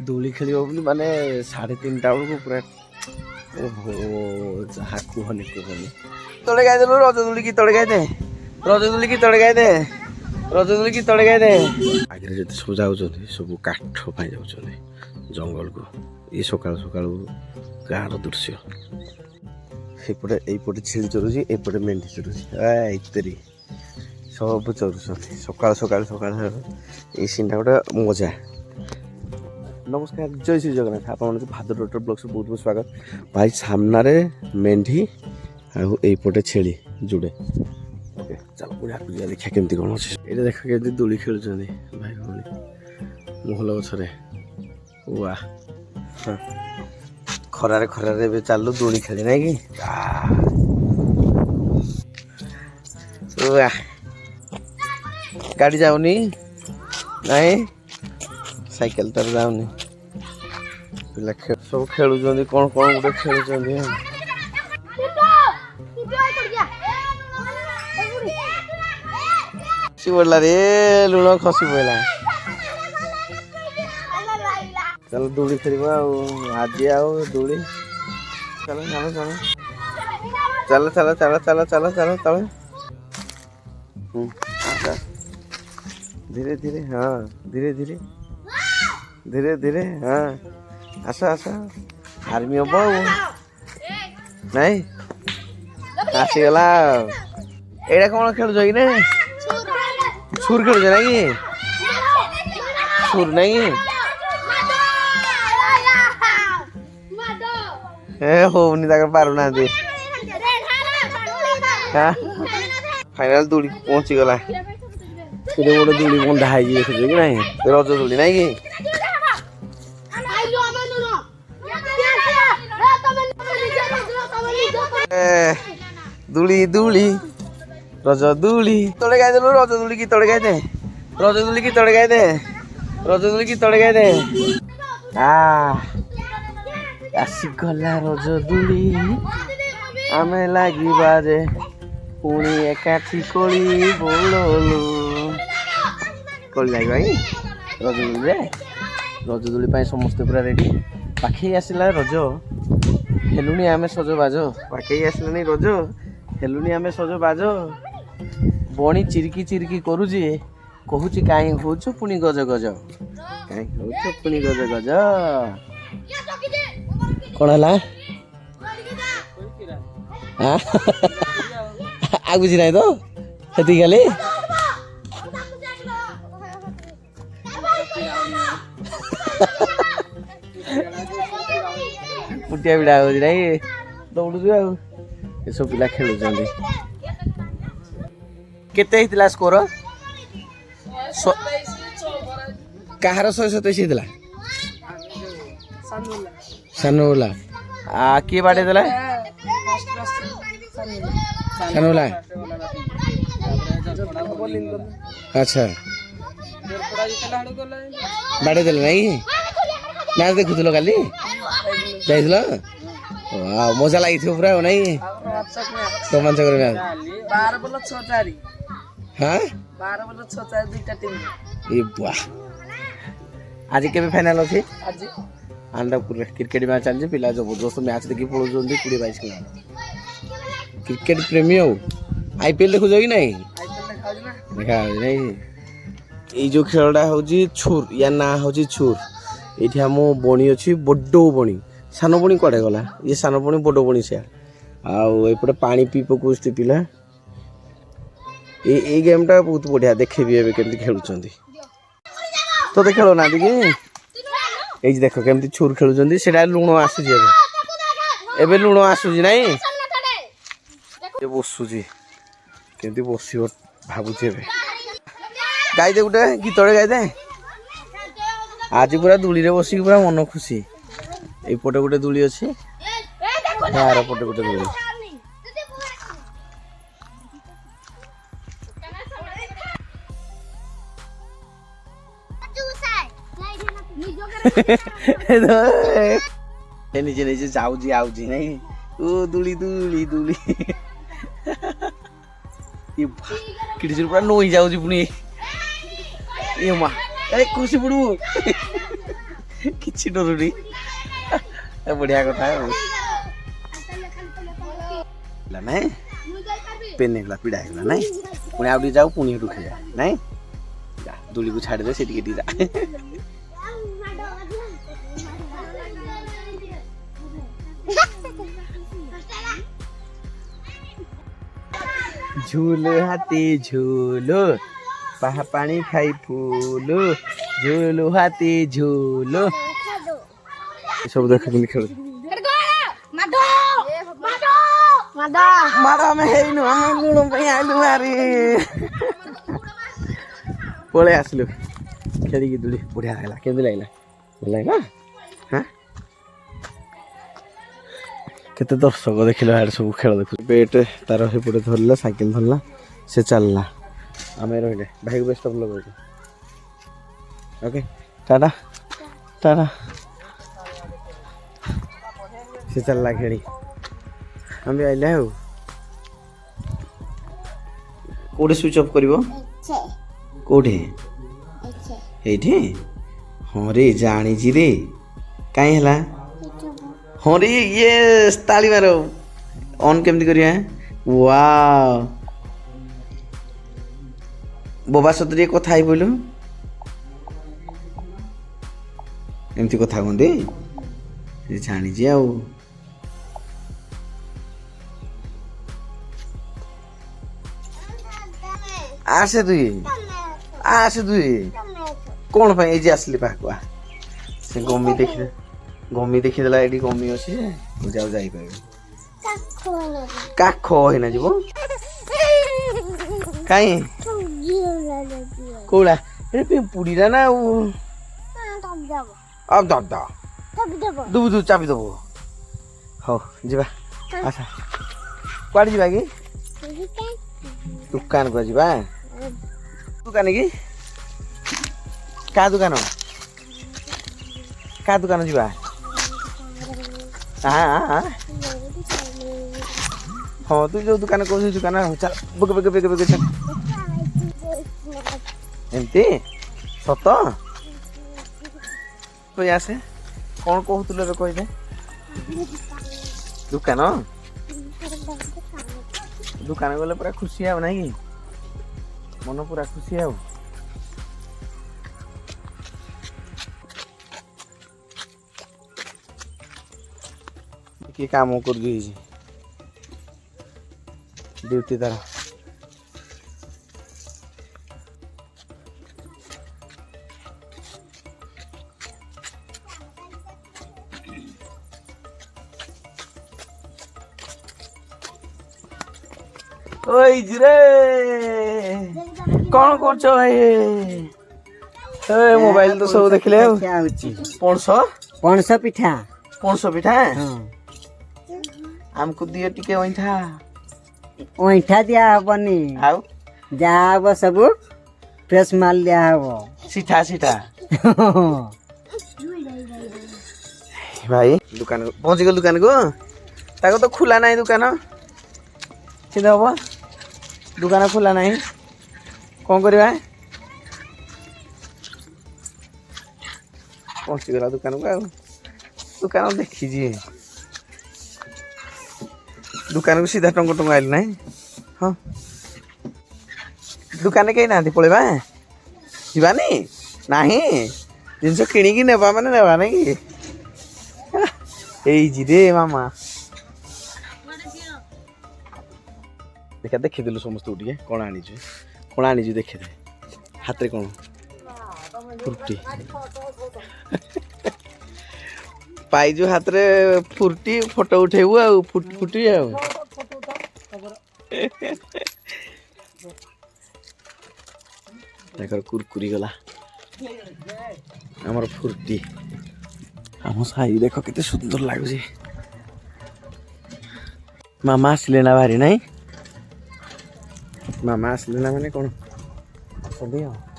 ଦୋଳି ଖେଳିବ ବୋଲି ମାନେ 3:30 ବେଳକୁ ପୁରା ଓହୋ ଯାହା କୁହନି କୁହନି। ତଳେ ଗାଇଦେଲୁ ରଜ ଦୋଳି କି ତଳେ ଗାଇଦେ, ରଜ ଦୋଳି କି ତଳେ ଗାଇଦେ, ରଜ ଦୋଳି କି ତଳେ ଗାଇଦେ। ଆଗରେ ଯେତେ ସବୁ ଯାଉଛନ୍ତି ସବୁ କାଠ ପାଇଁ ଯାଉଛନ୍ତି ଜଙ୍ଗଲକୁ। ଏ ସକାଳୁ ସକାଳୁ ଗାଁର ଦୃଶ୍ୟ। ଏପଟେ ଏଇପଟେ ଛେଳି ଚରୁଛି, ଏପଟେ ମେଣ୍ଢି ଚରୁଛି। ଇତ୍ୟାଦି ସବୁ ଚରୁଛନ୍ତି ସକାଳୁ ସକାଳୁ ସକାଳୁ। ଏଇ ସିନ୍ଟା ଗୋଟେ ମଜା। ନମସ୍କାର, ଜୟ ଶ୍ରୀ ଜଗନ୍ନାଥ। ଆପଣମାନଙ୍କୁ ଭାଦ ଡକ୍ଟର ବ୍ଲଗ୍ସ ବହୁତ ବହୁତ ସ୍ୱାଗତ। ଭାଇ ସାମ୍ନାରେ ମେଣ୍ଢି ଆଉ ଏଇପଟେ ଛେଳି ଯୋଡ଼େ। ଓକେ ଚାଲ ପୁଣି ଆଗକୁ ଯିବା ଦେଖିବା କେମିତି କ'ଣ ଅଛି। ଏଇଟା ଦେଖ କେମିତି ଦୋଳି ଖେଳୁଛନ୍ତି ଭାଇ ଭଉଣୀ ମହଲ ଗଛରେ। ୱା ଖରାରେ ଖରାରେ ଏବେ ଚାଲୁ ଦୋଳି ଖେଳି ନାଇଁ କି। ଗାଡ଼ି ଯାଉନି ନାଇଁ, ସାଇକେଲ ତାର ଯାଉନି। ପିଲା ସବୁ ଖେଳୁଛନ୍ତି କ'ଣ କ'ଣ ଗୋଟେ ଖେଳୁଛନ୍ତି। ଖସି ପଡ଼ିଲା ରେ, ଲୁଣ ଖସି ପଡ଼ିଲା। ଚାଲ ଦୋଳି ଖେଳିବା ଆଉ ଆଜି ଆଉ ଦୋଳି। ଚାଲ ଚାଲ ଚାଲ ଚାଲ ଚାଲ ଚାଲ ଚାଲ ଚାଲ ଚାଲ ଚାଲ। ଧୀରେ ଧୀରେ, ହଁ ଧୀରେ ଧୀରେ ଧୀରେ ଧୀରେ, ହଁ ଆସ ଆସ। ଆର୍ମି ହବ ଆଉ ନାଇଁ, ଆସିଗଲା ଆଉ। ଏଇଟା କ'ଣ ଖେଳୁଛ କି ନା? ଛୁର ଖେଳୁଛ ନାଇଁ କି? ଛୁର ନାଇଁ ଏ ହଉନି, ତାଙ୍କର ପାରୁନାହାନ୍ତି। ଫାଇନାଲ ଦୋଳି ପହଞ୍ଚିଗଲା। ସେଠି ଗୋଟେ ଦୋଳି ବନ୍ଧା ହେଇଛି ଦେଖୁଛ କି ନାଇଁ, ରଜ ଦୋଳି ନାଇଁ କି? ଦୋଳି ଦୋଳି ରଜ ଦୋଳି ତଳେ ଗାଇଦେଲୁ, ରଜ ଦୋଳି କି ତଳେ ଗାଇଦେ, ରଜ ଦୋଳି କି ତଳେ ଗାଇଦେ, ରଜ ଦୋଳି କି ତଳେ ଗାଇଦେ। ଆସିଗଲା ରଜ ଦୋଳି, ଆମେ ଲାଗିବା ଯେ ପୁଣି ଏକାଠି କୋଳି ବୋଳଲୁ। କୋଳି ଲାଗିବା କି ରଜ ଦୋଳିରେ? ରଜ ଦୋଳି ପାଇଁ ସମସ୍ତେ ପୁରା ରେଡି। ପାଖେଇ ଆସିଲା ରଜ, ହେଲୁଣି ଆମେ ସଜବାଜ। ପାଖେଇ ଆସିଲାନି ରଜ, ହେଲୁଣି ଆମେ ସଜବାଜ। ବଣି ଚିରିକି ଚିରିକି କରୁଛି, କହୁଛି କାହିଁ ହଉଛୁ ପୁଣି ଗଜ ଗଜ, କାହିଁ ହଉଛୁ ପୁଣି ଗଜ ଗଜ। କ'ଣ ହେଲା? ଆଉ କିଛି ନାହିଁ ତ, ସେତିକି ଖାଲି। ପୁଟିଆ ପିଡ଼ା ହଉଛି ନାଇଁ, ଦୌଡୁଛୁ ଆଉ। ଏସବୁ ପିଲା ଖେଳୁଛନ୍ତି। କେତେ ହେଇଥିଲା ସ୍କୋର? କାହାର 127 ହେଇଥିଲା? ସାନୁଲା। କିଏ ବାଡ଼େଇ ଦେଲା? ସାନୁଲା। ଆଚ୍ଛା, ବାଡ଼େଇ ଦେଲେ ନାଇଁ? ମ୍ୟାଚ୍ ଦେଖୁଥିଲ କାଲି? ଯାଇଥିଲ? ମଜା ଲାଗିଥିବ ପୁରା ନାଇଁ? ରୋମାଞ୍ଚକର ମ୍ୟାଚ୍। 12 ବଲ 6-4। ହଁ 12 ବଲ 6-4 ଦୁଇଟା ଟିମ୍। ଏ ବାଃ, ଆଜି କେବେ ଫାଇନାଲ ଅଛି? ଆଜି ଆନନ୍ଦପୁରରେ କ୍ରିକେଟ ମ୍ୟାଚ୍ ଚାଲିଛି। ପିଲା ଜବରଦସ୍ତ ମ୍ୟାଚ୍ ଦେଖି ପଳାଉଛନ୍ତି 20-22 କିଲୋ। କ୍ରିକେଟ ପ୍ରେମୀ ଆଉ। IPL ଦେଖୁଛ କି ନାଇଁ? ଦେଖା ନାଇଁ। ଏଇ ଯୋଉ ଖେଳଟା ହଉଛି ଛୁର, ୟା ନାଁ ହଉଛି ଛୁର। ଏଇଠି ଆମ ବଣି ଅଛି, ବଡ଼ ବଣି। ସାନ ବଣି କୁଆଡ଼େ ଗଲା? ଇଏ ସାନ ବଣି, ବଡ଼ ବଣି ସିଆ। ଆଉ ଏପଟେ ପାଣି ପିଇ ପକଉଛନ୍ତି ପିଲା। ଏଇ ଗେମ୍ଟା ବହୁତ ବଢ଼ିଆ, ଦେଖେଇବି ଏବେ କେମିତି ଖେଳୁଛନ୍ତି। ତୋତେ ଖେଳୁନାହାନ୍ତି କି? ଏଇ ଦେଖ କେମିତି ଛୁର ଖେଳୁଛନ୍ତି। ସେଟା ଲୁଣ ଆସୁଛି ଏବେ, ଏବେ ଲୁଣ ଆସୁଛି ନାଇଁ? ଏ ବସୁଛି, କେମିତି ବସିବ ଭାବୁଛି ଏବେ। ଗାଇଦେ ଗୋଟେ ଗୀତଟେ ଗାଇଦେ। ଆଜି ପୁରା ଦୋଳିରେ ବସିକି ପୁରା ମନ ଖୁସି। ଏଇପଟେ ଗୋଟେ ଦୋଳି ଅଛି, ଆର ପଟେ ଗୋଟେ ଦୋଳି। ନିଜେ ନିଜେ ଯାଉଛି ଆଉଛି ନାଇଁ। ଓ ଦୋଳି ଦୋଳି ଦୋଳି କିଡିସିରୁ ପୁରା ନଇ ଯାଉଛି ପୁଣି। ଏ ମା, ଖୁସି ପଡୁ। କିଛି ଡରୁନି ବଢିଆ କଥା ଆଉ ନାଇଁ ପେନ୍ ହେଇଗଲା ପିଡ଼ା ହେଇଗଲା ନାଇଁ ପୁଣି ଆଉ ଟିକେ ଯାଉ ପୁଣି ହେଠୁ ଖେଳିବା ନାଇଁ ଯା ଦୋଳିକୁ ଛାଡ଼ିଦେ ସେ ଟିକେ ଯା ঝুলো হাতি ঝুলো পানি খাই ফুলো ঝুলো হাতি ঝুলো ସବୁ ଦେଖ କେମିତି ଖେଳୁଛି ମାଡ଼ ଆମେ ହେଇନୁ ଆମେ ଲୁଣ ପାଇଁ ଆଇଲୁ ଆରେ ପଳେଇ ଆସିଲୁ ଖେଳିକି ଦୋଳି ବଢିଆ ଲାଗିଲା କେମିତି ଲାଗିଲା ଭଲ ଲାଗିଲା ହାଁ କେତେ ଦର୍ଶକ ଦେଖିଲ ଆଡେ ସବୁ ଖେଳ ଦେଖୁଛୁ ବେଟ୍ ତାର ସେପଟେ ଧରିଲା ସାଇକେଲ ଧରିଲା ସେ ଚାଲିଲା ଆମେ ରହିଲେ ଭାଇକୁ ବେଷ୍ଟ ଅଫ୍ ଲକ୍ କରୁଛୁ ଓକେ ଟାଟା ଟାଟା ସେ ଚାଲିଲା ଖେଳି ଆମେ ଆଇଲେ ଆଉ କୋଉଠି ସୁଇଚ୍ ଅଫ୍ କରିବ କୋଉଠି ଏଇଠି ହଁ ରେ ଜାଣିଛି ରେ କାଇଁ ହେଲା ହଁ ରେ ଇଏ ତାଳି ମାର ଅନ୍ କେମିତି କରିବା ୱାଓ ବୋବା ସହିତ ଟିକେ କଥା ହେଇ ପଇଲୁ ଏମିତି କଥା କୁହନ୍ତି ସେ ଜାଣିଛି ଆଉ ଆସେ ତୁଇ କଣ ପାଇଁ ଏଇ ଯେ ଆସିଲି ପାଖକୁ ସେ ଗମି ଦେଖିଦେଲା ଏଠି ଗମି ଅଛି ଯେ ଆଉ ଯାଇପାରିବି କାଖ ହେଇନା ଯିବ କାଇଁ କୋଉଟା ଏ ପିମ୍ପୁଡିଟା ନା ଆଉ ଦାଦା ଦବୁ ଚାପି ଦବୁ ହଉ ଯିବା ଆସ କୁଆଡେ ଯିବା କି ଦୋକାନକୁ ଯିବା ଦୋକାନ କି କାହା ଦୋକାନ ଯିବା ହଁ ତୁ ଯୋଉ ଦୋକାନ କହୁଛୁ ଦୋକାନ ଚାଲ ବେଗ ଚାଲ ଏମିତି ସତ ଆସେ କଣ କହୁଥିଲୁ ଏବେ କହିଦେ ଦୋକାନ ଗଲେ ପୁରା ଖୁସି ଆଉ ନାଇଁ କି ମନ ପୁରା ଖୁସି ଆଉ କିଏ କାମ କରୁଛି ଡ୍ୟୁଟି ତାର କଣ କରୁଛ ଭାଇ ମୋବାଇଲ ତ ସବୁ ଦେଖିଲେ ପଣସ ପିଠା ଆମକୁ ଦିଅ ଟିକେ ଅଇଁଠା ଦିଆ ହବନି ଆଉ ଯାହା ହବ ସବୁ ଫ୍ରେଶ ମାଲ ଦିଆ ହବ ସିଠା ଭାଇ ଦୋକାନ ପହଞ୍ଚିଗଲ ଦୋକାନକୁ ତାକୁ ତ ଖୋଲା ନାହିଁ ଦୋକାନ ସିଧା ହବ ଦୋକାନ ଖୋଲା ନାହିଁ କଣ କରିବା ପହଞ୍ଚିଗଲା ଦୋକାନକୁ ଆଉ ଦୋକାନ ଦେଖିଛି ଦୋକାନକୁ ସିଧା ଟଙ୍କା ଆଇଲି ନାହିଁ ହଁ ଦୋକାନରେ କେହି ନାହାନ୍ତି ପଳେଇବା ଯିବାନି ନାହିଁ ଜିନିଷ କିଣିକି ନେବା ମାନେ ନେବା ନାଇଁ କି ହେଇଛି ରେ ମାମା ଦେଖିଦେଲୁ ସମସ୍ତଙ୍କୁ ଟିକେ କଣ ଆଣିଛୁ ଦେଖିଦେ ହାତରେ କଣ ଫୁର୍ଟି ପାଇଛୁ ହାତରେ ଫୁର୍ଟି ଫଟୋ ଉଠେଇବୁ ଆଉ ଫୁଟି ଆଉ ତାଙ୍କର କୁରକୁରି ଗଲା ଆମର ଫୁର୍ଟି ଆମ ସାହି ଦେଖ କେତେ ସୁନ୍ଦର ଲାଗୁଛି ମାମା ଆସିଲେ ନା ଭାରି ନାଇଁ ମାମା ଆସିଲେ ନା ମାନେ କଣ ଅଛନ୍ତି ଆଉ